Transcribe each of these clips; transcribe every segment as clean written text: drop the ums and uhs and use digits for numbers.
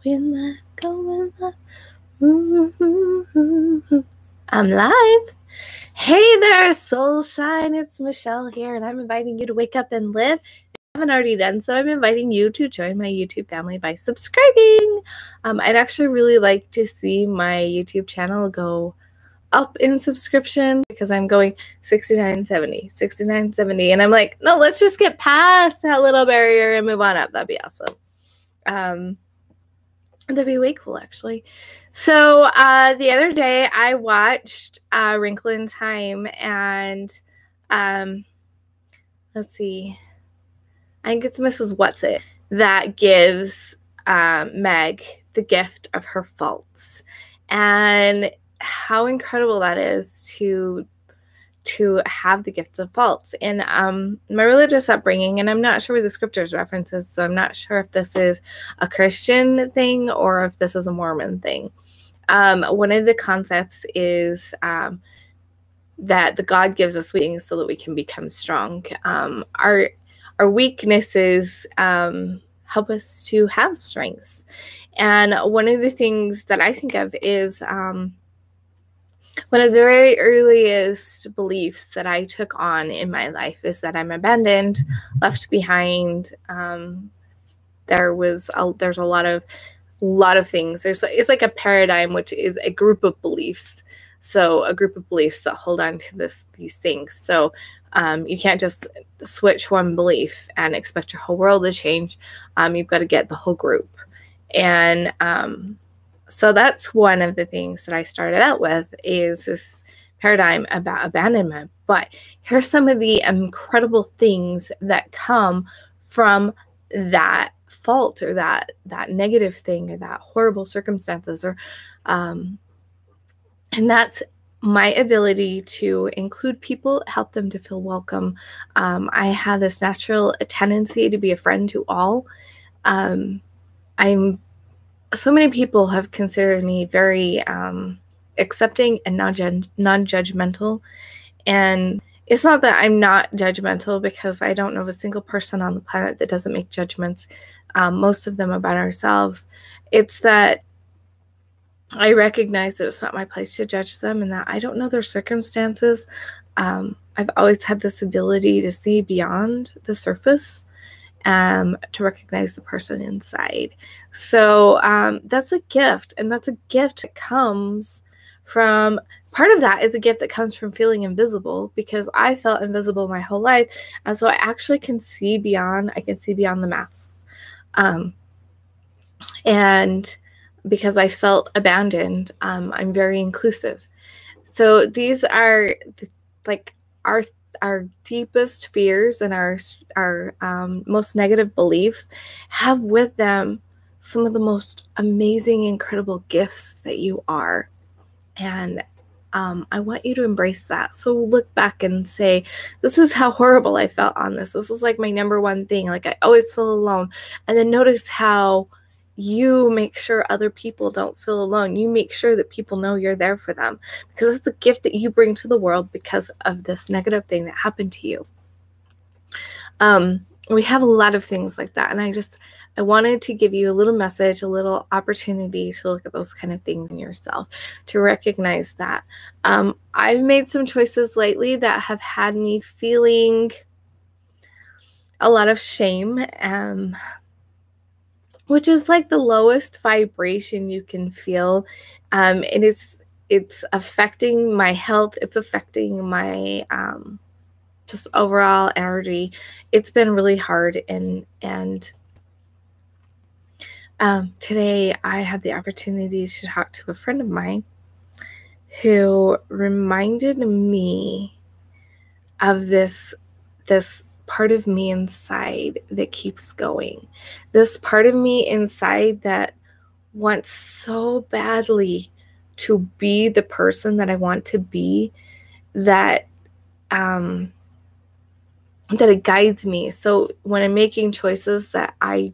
When life going life. I'm live. Hey there, soul shine. It's Michelle here, and I'm inviting you to wake up and live. If you haven't already done so, I'm inviting you to join my YouTube family by subscribing. I'd actually really like to see my YouTube channel go up in subscription because I'm going 6970, and I'm like, no, let's just get past that little barrier and move on up. That'd be awesome. That'd be way cool, actually. So the other day I watched Wrinkle in Time, and let's see, I think it's Mrs. Whatsit that gives Meg the gift of her faults, and how incredible that is to have the gift of faults. And my religious upbringing, and I'm not sure where the scriptures references, so I'm not sure if this is a Christian thing or if this is a Mormon thing. One of the concepts is that the God gives us wings so that we can become strong. Our weaknesses help us to have strengths. And one of the things that I think of is one of the very earliest beliefs that I took on in my life is that I'm abandoned, left behind. There's a lot of things. It's like a paradigm, which is a group of beliefs. So a group of beliefs that hold on to these things. So you can't just switch one belief and expect your whole world to change. You've got to get the whole group. And so that's one of the things that I started out with, is this paradigm about abandonment. But here's some of the incredible things that come from that fault, or that negative thing, or that horrible circumstances, or and that's my ability to include people, help them to feel welcome. I have this natural tendency to be a friend to all. So many people have considered me very accepting and non-judgmental. And it's not that I'm not judgmental, because I don't know of a single person on the planet that doesn't make judgments, most of them about ourselves. It's that I recognize that it's not my place to judge them, and that I don't know their circumstances. I've always had this ability to see beyond the surface, to recognize the person inside. So that's a gift, and that's a gift that comes from, part of that is a gift that comes from feeling invisible, because I felt invisible my whole life, and so I actually can see beyond. I can see beyond the masks, and because I felt abandoned, I'm very inclusive. So these are like our deepest fears and our most negative beliefs have with them some of the most amazing, incredible gifts that you are. And I want you to embrace that. So look back and say, this is how horrible I felt on this. This is like my number one thing. Like, I always feel alone. And then notice how you make sure other people don't feel alone. You make sure that people know you're there for them, because it's a gift that you bring to the world because of this negative thing that happened to you. We have a lot of things like that. And I wanted to give you a little message, a little opportunity to look at those kind of things in yourself, to recognize that. I've made some choices lately that have had me feeling a lot of shame, which is like the lowest vibration you can feel. And it's affecting my health. It's affecting my just overall energy. It's been really hard. And today I had the opportunity to talk to a friend of mine who reminded me of this part of me inside that keeps going. This part of me inside that wants so badly to be the person that I want to be, that it guides me. So when I'm making choices that I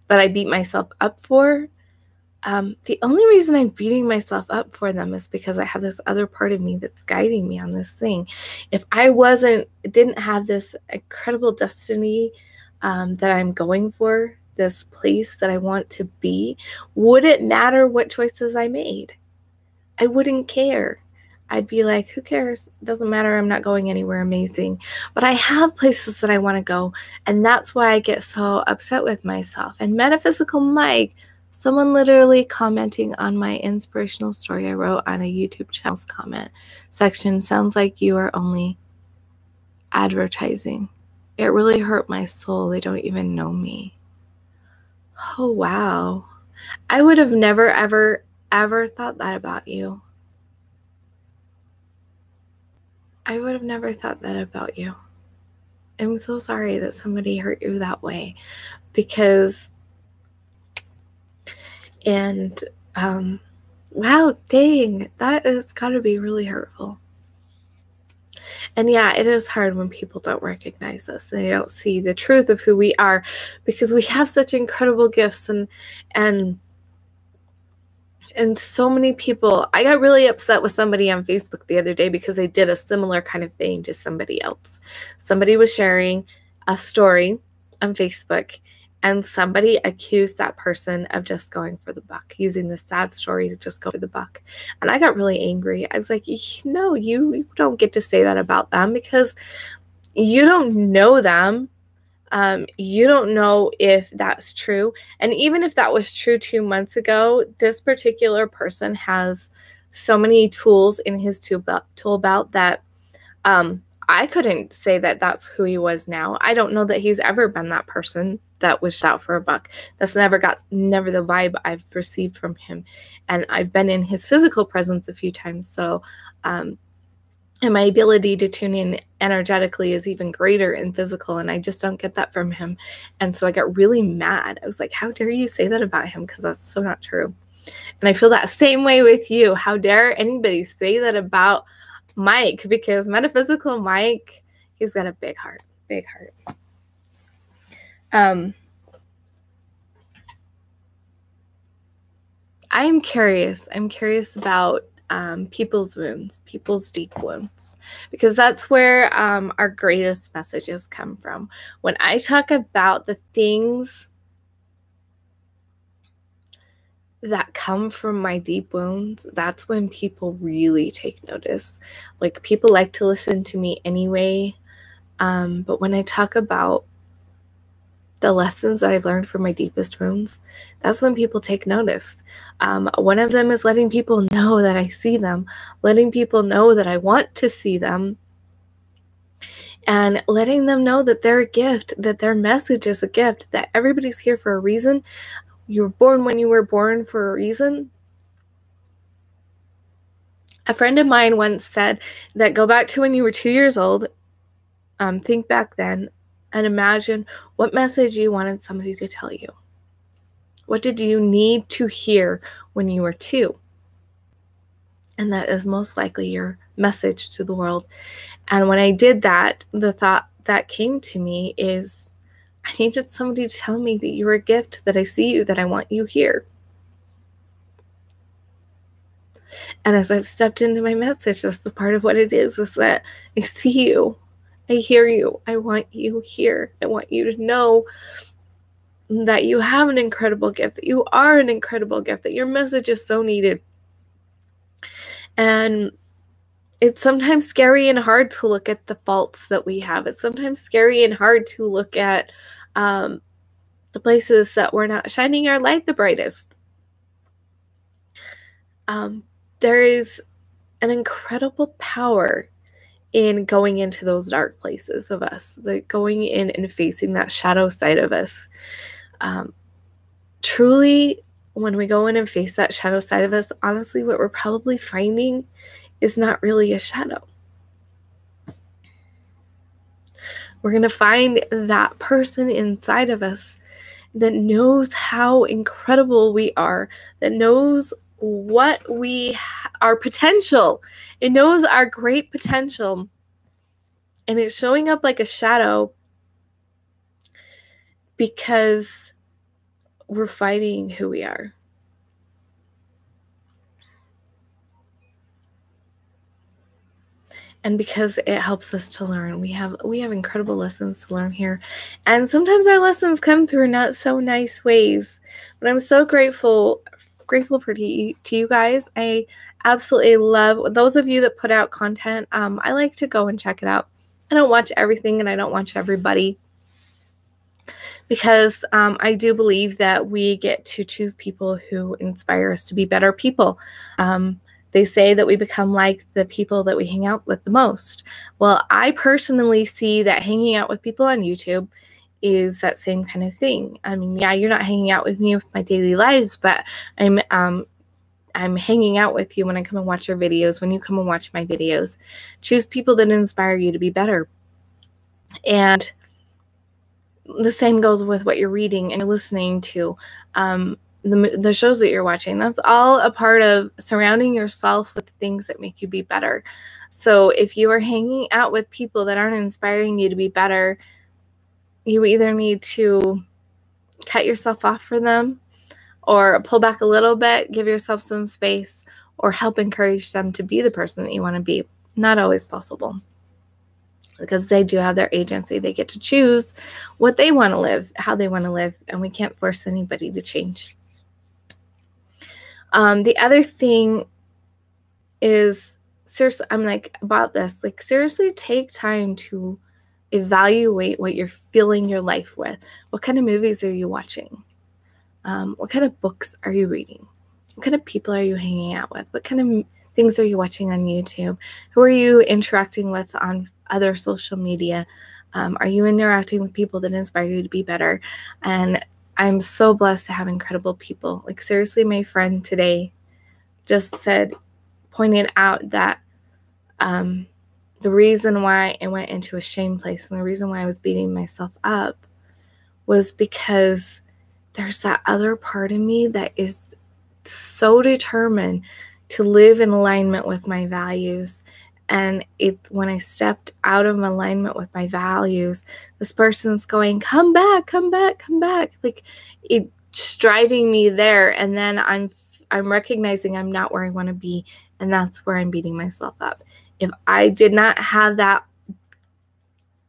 beat myself up for, the only reason I'm beating myself up for them is because I have this other part of me that's guiding me on this thing. If I didn't have this incredible destiny that I'm going for, this place that I want to be, would it matter what choices I made? I wouldn't care. I'd be like, who cares? It doesn't matter. I'm not going anywhere amazing. But I have places that I want to go. And that's why I get so upset with myself. And Metaphysical Mike, someone literally commenting on my inspirational story I wrote on a YouTube channel's comment section, sounds like you are only advertising. It really hurt my soul. They don't even know me. Oh, wow. I would have never, ever thought that about you. I would have never thought that about you. I'm so sorry that somebody hurt you that way, because, and, wow, dang, that has got to be really hurtful. And yeah, it is hard when people don't recognize us. They don't see the truth of who we are, because we have such incredible gifts, and so many people. I got really upset with somebody on Facebook the other day because they did a similar kind of thing to somebody else. Somebody was sharing a story on Facebook, and somebody accused that person of just going for the buck, using the sad story to just go for the buck. And I got really angry. I was like, no, you don't get to say that about them, because you don't know them. You don't know if that's true. And even if that was true 2 months ago, this particular person has so many tools in his tool belt that I couldn't say that that's who he was now. I don't know that he's ever been that person that was shot for a buck. That's never the vibe I've received from him. And I've been in his physical presence a few times. So, and my ability to tune in energetically is even greater in physical, and I just don't get that from him. And so I got really mad. I was like, how dare you say that about him? Because that's so not true. And I feel that same way with you. How dare anybody say that about Mike? Because Metaphysical Mike, he's got a big heart. Big heart. I'm curious. I'm curious about people's wounds, people's deep wounds, because that's where our greatest messages come from. When I talk about the things that come from my deep wounds, that's when people really take notice. Like, people like to listen to me anyway, but when I talk about the lessons that I've learned from my deepest wounds, that's when people take notice. One of them is letting people know that I see them, letting people know that I want to see them, and letting them know that they're a gift, that their message is a gift, that everybody's here for a reason. You were born when you were born for a reason. A friend of mine once said that go back to when you were 2 years old, think back then, and imagine what message you wanted somebody to tell you. What did you need to hear when you were 2? And that is most likely your message to the world. And when I did that, the thought that came to me is, I needed somebody to tell me that you're a gift, that I see you, that I want you here. And as I've stepped into my message, that's the part of what it is that I see you. I hear you. I want you here. I want you to know that you have an incredible gift, that you are an incredible gift, that your message is so needed. And it's sometimes scary and hard to look at the faults that we have. It's sometimes scary and hard to look at the places that we're not shining our light the brightest. There is an incredible power in going into those dark places of us, like going in and facing that shadow side of us. Truly, when we go in and face that shadow side of us, honestly, what we're probably finding is not really a shadow. We're going to find that person inside of us that knows how incredible we are, that knows what our potential. It knows our great potential. And it's showing up like a shadow because we're fighting who we are. And because it helps us to learn. We have incredible lessons to learn here. And sometimes our lessons come through not so nice ways. But I'm so grateful for to you guys. I absolutely love those of you that put out content. I like to go and check it out. I don't watch everything and I don't watch everybody, because I do believe that we get to choose people who inspire us to be better people. They say that we become like the people that we hang out with the most. Well, I personally see that hanging out with people on YouTube is that same kind of thing. I mean, yeah, you're not hanging out with me with my daily lives, but I'm hanging out with you when I come and watch your videos, when you come and watch my videos. Choose people that inspire you to be better. And the same goes with what you're reading and listening to, the shows that you're watching. That's all a part of surrounding yourself with things that make you be better. So if you are hanging out with people that aren't inspiring you to be better, you either need to cut yourself off for them, or pull back a little bit, give yourself some space, or help encourage them to be the person that you want to be. Not always possible, because they do have their agency. They get to choose what they want to live, how they want to live, and we can't force anybody to change. The other thing is, seriously, I'm like about this, like seriously take time to evaluate what you're filling your life with. What kind of movies are you watching? What kind of books are you reading? What kind of people are you hanging out with? What kind of things are you watching on YouTube? Who are you interacting with on other social media? Are you interacting with people that inspire you to be better? And I'm so blessed to have incredible people. Like seriously, my friend today just pointed out that the reason why I went into a shame place and the reason why I was beating myself up was because there's that other part of me that is so determined to live in alignment with my values. And when I stepped out of alignment with my values, this person's going, come back, come back, come back. Like it's driving me there. And then I'm recognizing I'm not where I want to be. And that's where I'm beating myself up. If I did not have that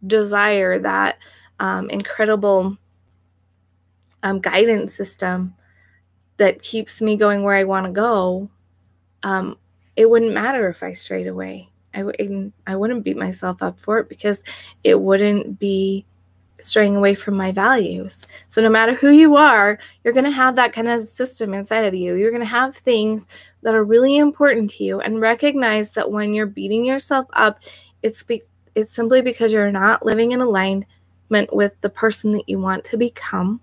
desire, that incredible guidance system that keeps me going where I want to go, it wouldn't matter if I strayed away. I wouldn't beat myself up for it, because it wouldn't be straying away from my values. So no matter who you are, you're going to have that kind of system inside of you. You're going to have things that are really important to you, and recognize that when you're beating yourself up, it's simply because you're not living in alignment with the person that you want to become.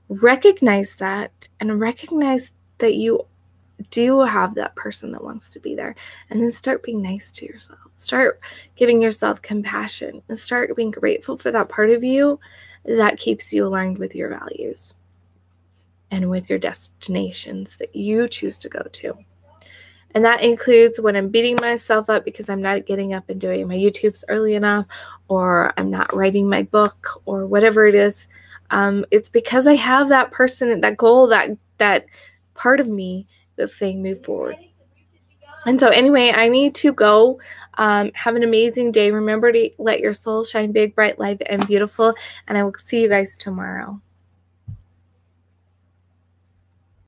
Recognize that, and recognize that you do have that person that wants to be there, and then start being nice to yourself. Start giving yourself compassion, and start being grateful for that part of you that keeps you aligned with your values and with your destinations that you choose to go to. And that includes when I'm beating myself up because I'm not getting up and doing my YouTubes early enough, or I'm not writing my book, or whatever it is. It's because I have that person, that goal, that part of me that's saying move forward. And so anyway, I need to go. Have an amazing day. Remember to let your soul shine big, bright, light, and beautiful. And I will see you guys tomorrow.